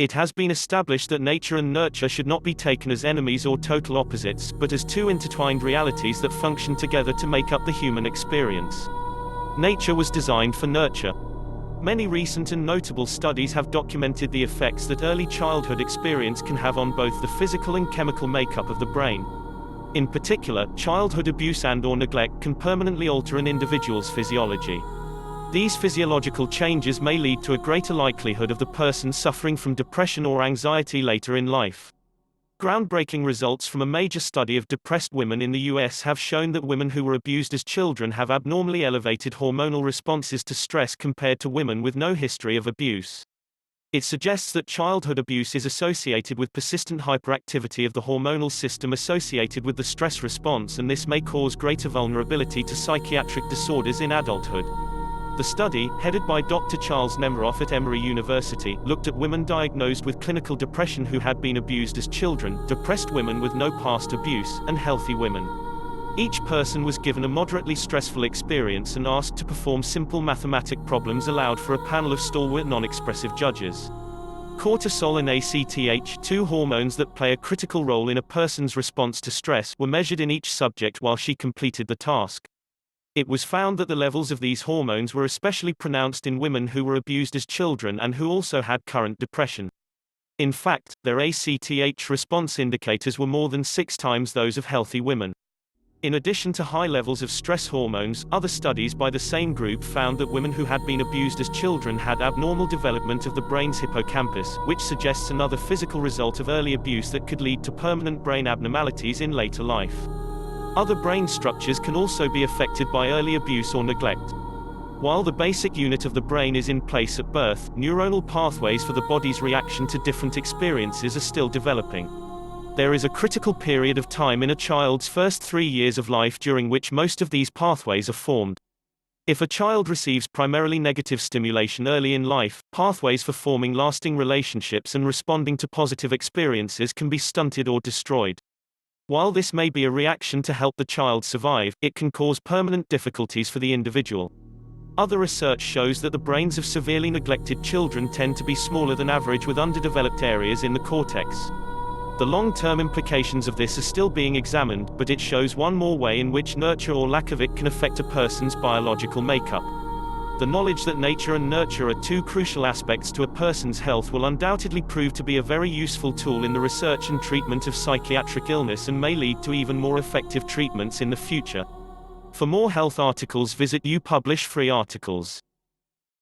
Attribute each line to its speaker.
Speaker 1: It has been established that nature and nurture should not be taken as enemies or total opposites, but as two intertwined realities that function together to make up the human experience. Nature was designed for nurture. Many recent and notable studies have documented the effects that early childhood experience can have on both the physical and chemical makeup of the brain. In particular, childhood abuse and/or neglect can permanently alter an individual's physiology. These physiological changes may lead to a greater likelihood of the person suffering from depression or anxiety later in life. Groundbreaking results from a major study of depressed women in the US have shown that women who were abused as children have abnormally elevated hormonal responses to stress compared to women with no history of abuse. It suggests that childhood abuse is associated with persistent hyperactivity of the hormonal system associated with the stress response, and this may cause greater vulnerability to psychiatric disorders in adulthood. The study, headed by Dr. Charles Nemiroff at Emory University, looked at women diagnosed with clinical depression who had been abused as children, depressed women with no past abuse, and healthy women. Each person was given a moderately stressful experience and asked to perform simple mathematic problems aloud for a panel of stalwart non-expressive judges. Cortisol and ACTH, two hormones that play a critical role in a person's response to stress, were measured in each subject while she completed the task. It was found that the levels of these hormones were especially pronounced in women who were abused as children and who also had current depression. In fact, their ACTH response indicators were more than 6 times those of healthy women. In addition to high levels of stress hormones, other studies by the same group found that women who had been abused as children had abnormal development of the brain's hippocampus, which suggests another physical result of early abuse that could lead to permanent brain abnormalities in later life. Other brain structures can also be affected by early abuse or neglect. While the basic unit of the brain is in place at birth, neuronal pathways for the body's reaction to different experiences are still developing. There is a critical period of time in a child's first 3 years of life during which most of these pathways are formed. If a child receives primarily negative stimulation early in life, pathways for forming lasting relationships and responding to positive experiences can be stunted or destroyed. While this may be a reaction to help the child survive, it can cause permanent difficulties for the individual. Other research shows that the brains of severely neglected children tend to be smaller than average, with underdeveloped areas in the cortex. The long-term implications of this are still being examined, but it shows one more way in which nurture or lack of it can affect a person's biological makeup. The knowledge that nature and nurture are two crucial aspects to a person's health will undoubtedly prove to be a very useful tool in the research and treatment of psychiatric illness, and may lead to even more effective treatments in the future. For more health articles, visit You Publish Free Articles.